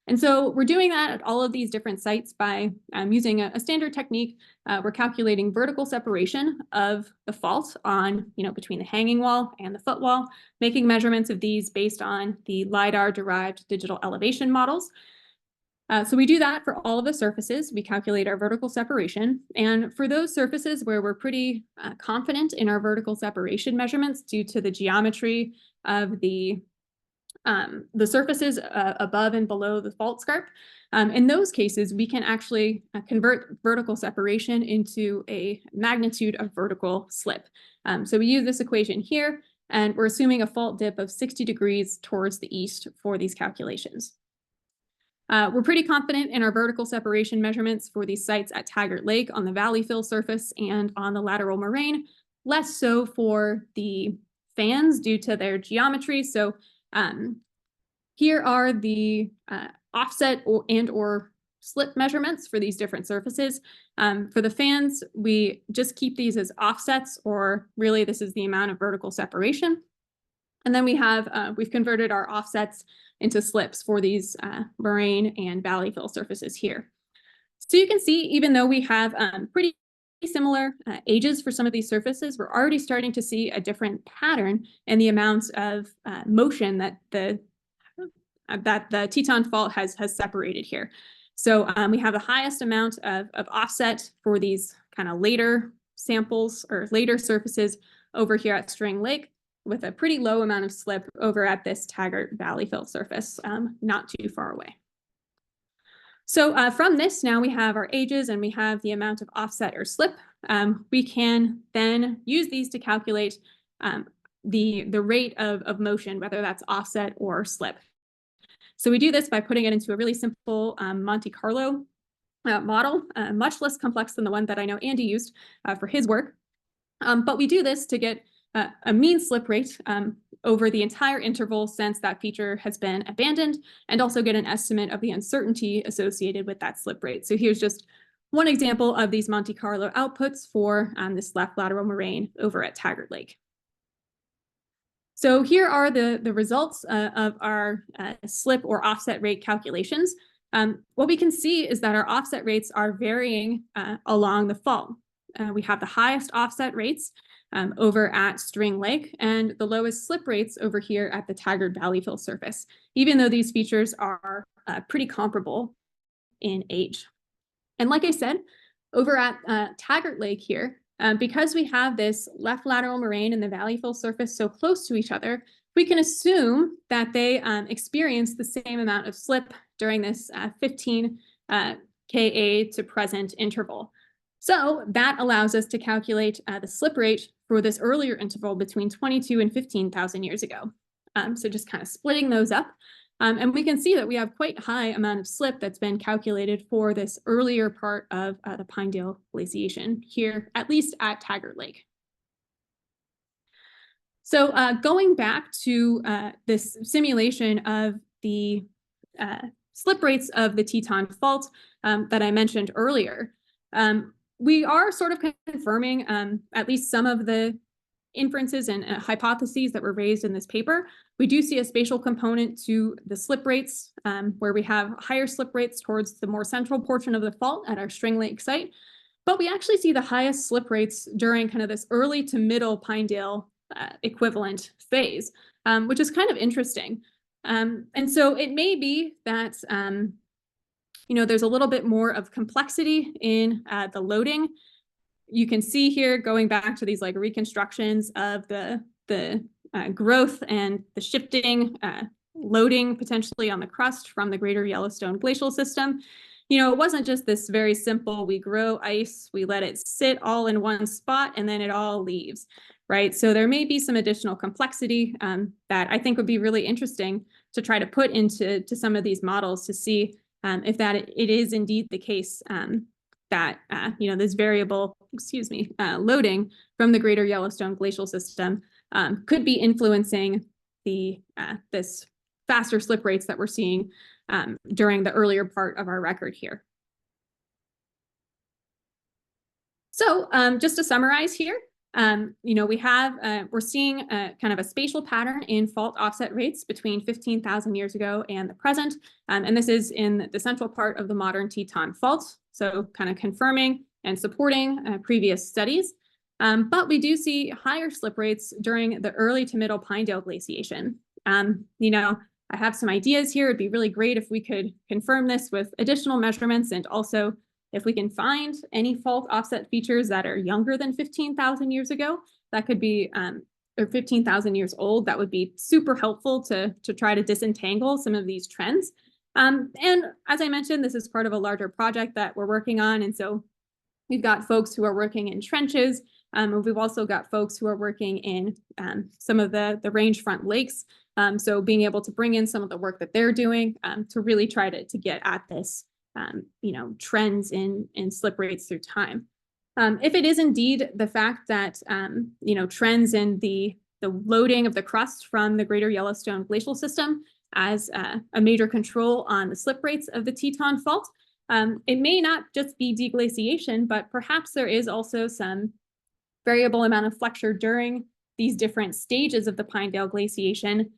And so we're doing that at all of these different sites by using a standard technique. We're calculating vertical separation of the fault on, between the hanging wall and the footwall, making measurements of these based on the LiDAR-derived digital elevation models. So we do that for all of the surfaces. We calculate our vertical separation. And for those surfaces where we're pretty confident in our vertical separation measurements due to the geometry of the surfaces above and below the fault scarp. In those cases, we can actually convert vertical separation into a magnitude of vertical slip. So we use this equation here, and we're assuming a fault dip of 60 degrees towards the east for these calculations. We're pretty confident in our vertical separation measurements for these sites at Taggart Lake on the valley fill surface and on the lateral moraine, less so for the fans due to their geometry. So here are the offset or slip measurements for these different surfaces. For the fans, we just keep these as offsets, or really this is the amount of vertical separation. And then we've converted our offsets into slips for these moraine and valley fill surfaces here. So you can see, even though we have pretty similar ages for some of these surfaces, we're already starting to see a different pattern in the amounts of motion that the Teton Fault has separated here. So we have the highest amount of offset for these kind of later samples or later surfaces over here at String Lake, with a pretty low amount of slip over at this Taggart Valley fill surface, not too far away. So from this, now we have our ages and we have the amount of offset or slip. We can then use these to calculate the rate of motion, whether that's offset or slip. So we do this by putting it into a really simple Monte Carlo model, much less complex than the one that I know Andy used for his work. But we do this to get a mean slip rate over the entire interval since that feature has been abandoned, and also get an estimate of the uncertainty associated with that slip rate. So here's just one example of these Monte Carlo outputs for this left lateral moraine over at Taggart Lake. So here are the results of our slip or offset rate calculations. What we can see is that our offset rates are varying along the fault. We have the highest offset rates over at String Lake and the lowest slip rates over here at the Taggart Valley fill surface, even though these features are pretty comparable in age. And like I said, over at Taggart Lake here, because we have this left lateral moraine and the valley fill surface so close to each other, we can assume that they experience the same amount of slip during this 15 Ka to present interval. So that allows us to calculate the slip rate for this earlier interval between 22 and 15,000 years ago. So just kind of splitting those up. And we can see that we have quite a high amount of slip that's been calculated for this earlier part of the Pinedale glaciation here, at least at Taggart Lake. So going back to this simulation of the slip rates of the Teton Fault that I mentioned earlier, we are sort of confirming at least some of the inferences and hypotheses that were raised in this paper. We do see a spatial component to the slip rates, where we have higher slip rates towards the more central portion of the fault at our String Lake site. But we actually see the highest slip rates during kind of this early to middle Pinedale equivalent phase, which is kind of interesting. And so it may be that there's a little bit more of complexity in the loading. You can see here, going back to these like reconstructions of the growth and the shifting loading potentially on the crust from the Greater Yellowstone Glacial System. It wasn't just this very simple, we grow ice, we let it sit all in one spot, and then it all leaves, right? So there may be some additional complexity that I think would be really interesting to try to put into some of these models to see if that it is indeed the case that this variable, loading from the Greater Yellowstone Glacial System could be influencing this faster slip rates that we're seeing during the earlier part of our record here. So just to summarize here, we're seeing kind of a spatial pattern in fault offset rates between 15,000 years ago and the present. And this is in the central part of the modern Teton Fault. So kind of confirming and supporting previous studies. But we do see higher slip rates during the early to middle Pinedale glaciation. I have some ideas here. It'd be really great if we could confirm this with additional measurements, and also if we can find any fault offset features that are younger than 15,000 years ago, that could be, or 15,000 years old, that would be super helpful to try to disentangle some of these trends. And as I mentioned, this is part of a larger project that we're working on. And so we've got folks who are working in trenches. And we've also got folks who are working in some of the range-front lakes. So being able to bring in some of the work that they're doing to really try to get at this, trends in slip rates through time. If it is indeed the fact that, trends in the loading of the crust from the Greater Yellowstone Glacial System as a major control on the slip rates of the Teton Fault, it may not just be deglaciation, but perhaps there is also some variable amount of flexure during these different stages of the Pinedale glaciation,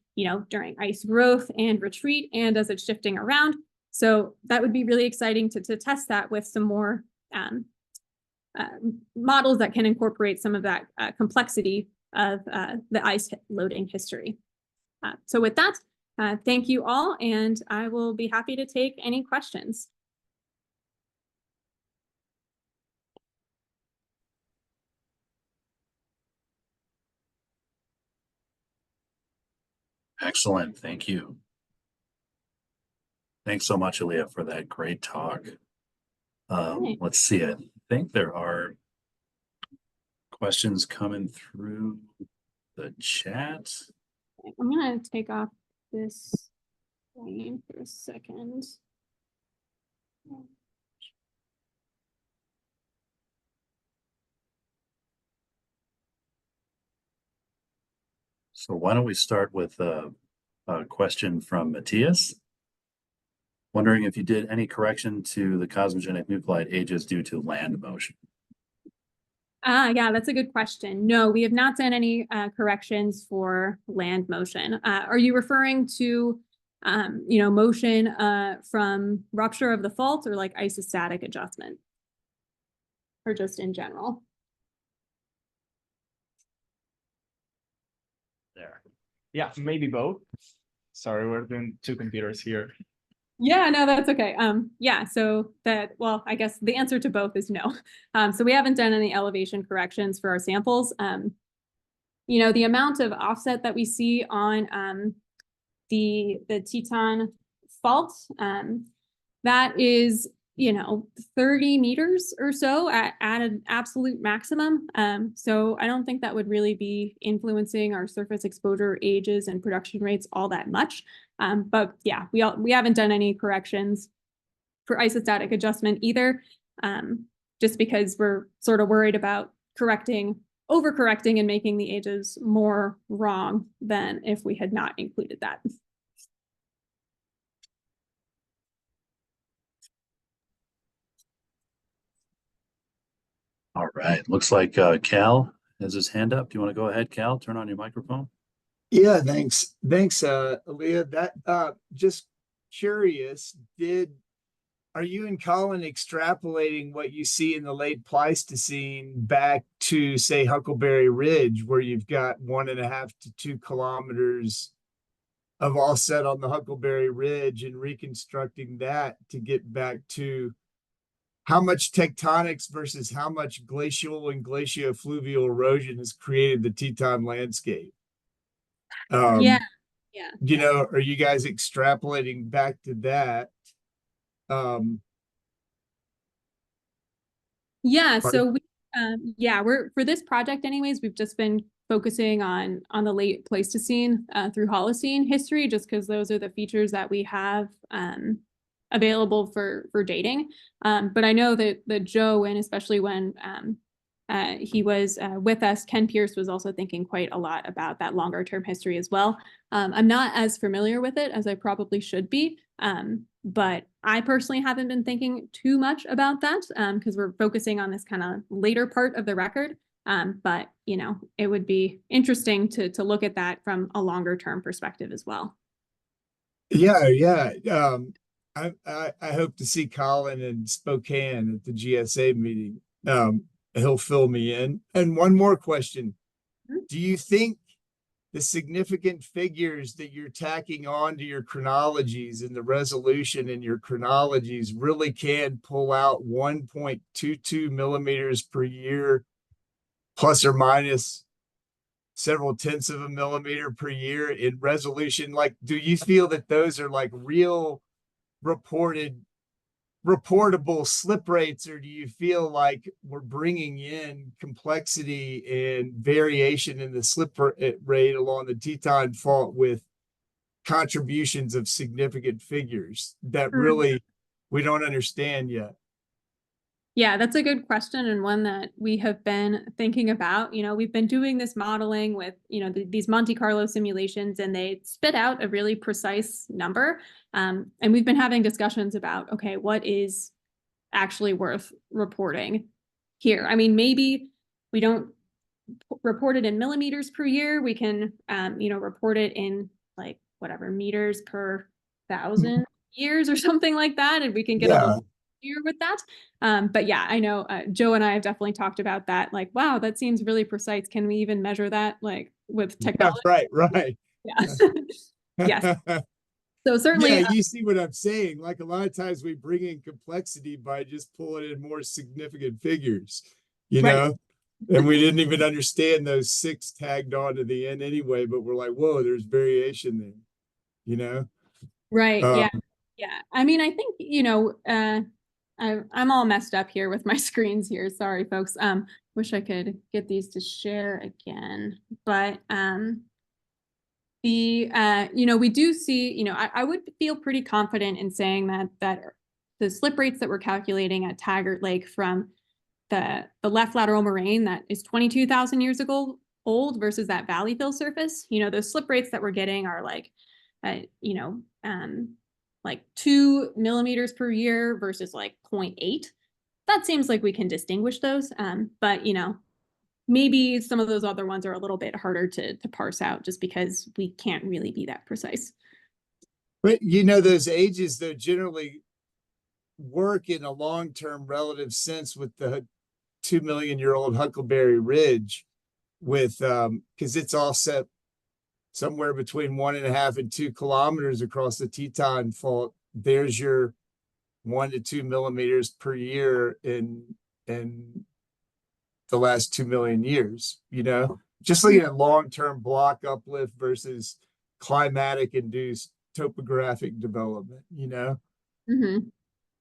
during ice growth and retreat and as it's shifting around. So that would be really exciting to test that with some more models that can incorporate some of that complexity of the ice loading history. So with that, thank you all, and I will be happy to take any questions. Excellent. Thank you. Thanks so much, Alia, for that great talk. Right. Let's see. I think there are questions coming through the chat. I'm gonna take off this screen for a second. So why don't we start with a question from Matthias? Wondering if you did any correction to the cosmogenic nuclide ages due to land motion. Yeah, that's a good question. No, we have not done any corrections for land motion. Are you referring to, motion from rupture of the fault or like isostatic adjustment? Or just in general? There. Yeah, maybe both. Sorry, we're doing two computers here. Yeah, no, that's okay. Yeah, so well, I guess the answer to both is no. So we haven't done any elevation corrections for our samples. The amount of offset that we see on the Teton fault, that is 30 meters or so at an absolute maximum. So I don't think that would really be influencing our surface exposure ages and production rates all that much. But yeah, we haven't done any corrections for isostatic adjustment either, just because we're sort of worried about overcorrecting and making the ages more wrong than if we had not included that. All right. Looks like Cal has his hand up. Do you want to go ahead, Cal? Turn on your microphone. Yeah, thanks. Thanks, Alia. That just curious, are you and Colin extrapolating what you see in the late Pleistocene back to, say, Huckleberry Ridge, where you've got 1.5 to 2 kilometers of offset on the Huckleberry Ridge, and reconstructing that to get back to how much tectonics versus how much glacial and glaciofluvial erosion has created the Teton landscape? Yeah. Are you guys extrapolating back to that? Yeah, so we're for this project anyways, we've just been focusing on the late Pleistocene through Holocene history, just because those are the features that we have available for dating. But I know that Joe, and especially when he was with us, Ken Pierce was also thinking quite a lot about that longer term history as well. I'm not as familiar with it as I probably should be, but I personally haven't been thinking too much about that because we're focusing on this kind of later part of the record. But it would be interesting to look at that from a longer term perspective as well. Yeah. I hope to see Colin in Spokane at the GSA meeting. He'll fill me in. And one more question. Do you think the significant figures that you're tacking on to your chronologies and the resolution in your chronologies really can pull out 1.22 millimeters per year, plus or minus several tenths of a millimeter per year in resolution? Like, do you feel that those are like real reportable slip rates, or do you feel like we're bringing in complexity and variation in the slip rate along the Teton fault with contributions of significant figures that really we don't understand yet? Yeah, that's a good question, and one that we have been thinking about. We've been doing this modeling with, these Monte Carlo simulations, and they spit out a really precise number. And we've been having discussions about, okay, what is actually worth reporting here? I mean, maybe we don't report it in millimeters per year. We can, report it in like whatever meters per 1,000 years or something like that, and we can get a little with that. But yeah, I know Joe and I have definitely talked about that. Like, wow, that seems really precise. Can we even measure that like with technology? Right. Yeah. Yes. So certainly, yeah, you see what I'm saying. Like a lot of times we bring in complexity by just pulling in more significant figures, Right. And we didn't even understand those 6 tagged on to the end anyway, but we're like, whoa, there's variation there, you know? Right. Um, Yeah. Yeah. I mean, I think, I'm all messed up here with my screens here. Sorry, folks. Wish I could get these to share again, but, we do see, I would feel pretty confident in saying that the slip rates that we're calculating at Taggart Lake from the left lateral moraine that is 22,000 years ago old versus that valley fill surface, those slip rates that we're getting are like, like 2 millimeters per year versus like 0.8. That seems like we can distinguish those. But maybe some of those other ones are a little bit harder to parse out just because we can't really be that precise. but those ages, though, generally work in a long-term relative sense with the 2 million-year-old Huckleberry Ridge with, because it's all set somewhere between 1.5 and 2 kilometers across the Teton Fault. There's your 1 to 2 millimeters per year in the last 2 million years, just looking at long-term block uplift versus climatic induced topographic development, Mm-hmm.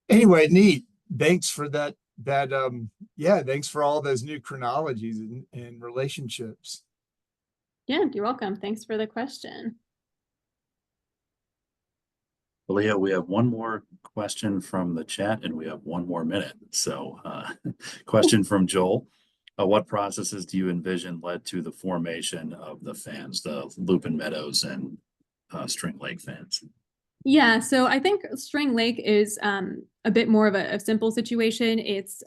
Anyway, neat. Thanks for that. Thanks for all those new chronologies and relationships. Yeah, you're welcome. Thanks for the question. Alia, we have one more question from the chat and we have 1 more minute. So question from Joel. What processes do you envision led to the formation of the fans, the Lupin Meadows and String Lake fans? Yeah, so I think String Lake is a bit more of a simple situation. It's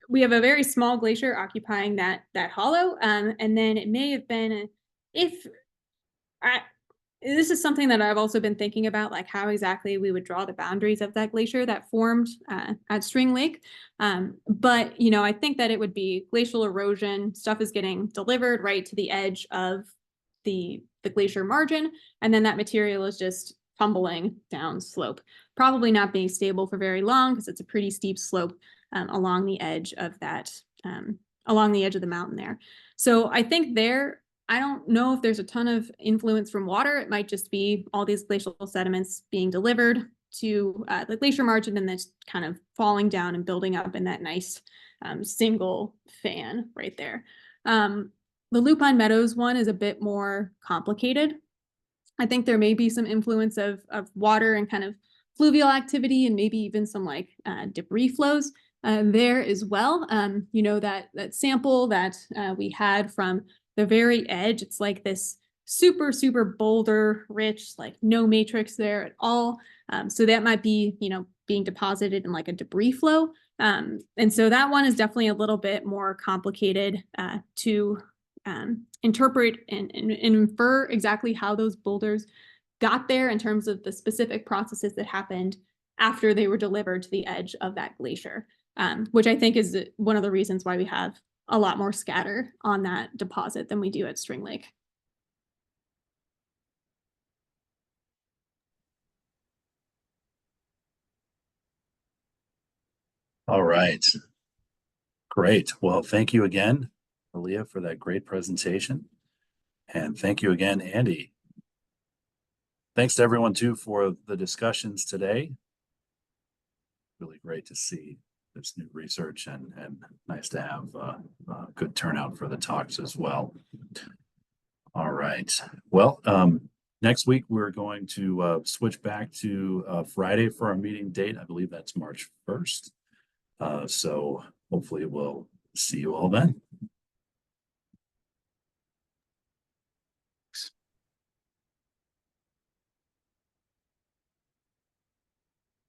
we have a very small glacier occupying that hollow, and then it may have been this is something that I've also been thinking about, like how exactly we would draw the boundaries of that glacier that formed at String Lake. But I think that it would be glacial erosion. Stuff is getting delivered right to the edge of the glacier margin, and then that material is just tumbling down slope, probably not being stable for very long because it's a pretty steep slope along the edge of the mountain there. So I think I don't know if there's a ton of influence from water. It might just be all these glacial sediments being delivered to the glacier margin and then kind of falling down and building up in that nice single fan right there. The Lupine Meadows one is a bit more complicated. I think there may be some influence of water and kind of fluvial activity and maybe even some like debris flows there as well. That sample that we had from the very edge, it's like this super, super boulder rich, like no matrix there at all. So that might be, being deposited in like a debris flow. And so that one is definitely a little bit more complicated to interpret and infer exactly how those boulders got there in terms of the specific processes that happened after they were delivered to the edge of that glacier, which I think is one of the reasons why we have a lot more scatter on that deposit than we do at String Lake. All right. Great. Well, thank you again, Alia, for that great presentation. And thank you again, Andy. Thanks to everyone too for the discussions today. Really great to see this new research and nice to have a good turnout for the talks as well. All right. Well, next week we're going to switch back to Friday for our meeting date. I believe that's March 1st. So hopefully we'll see you all then.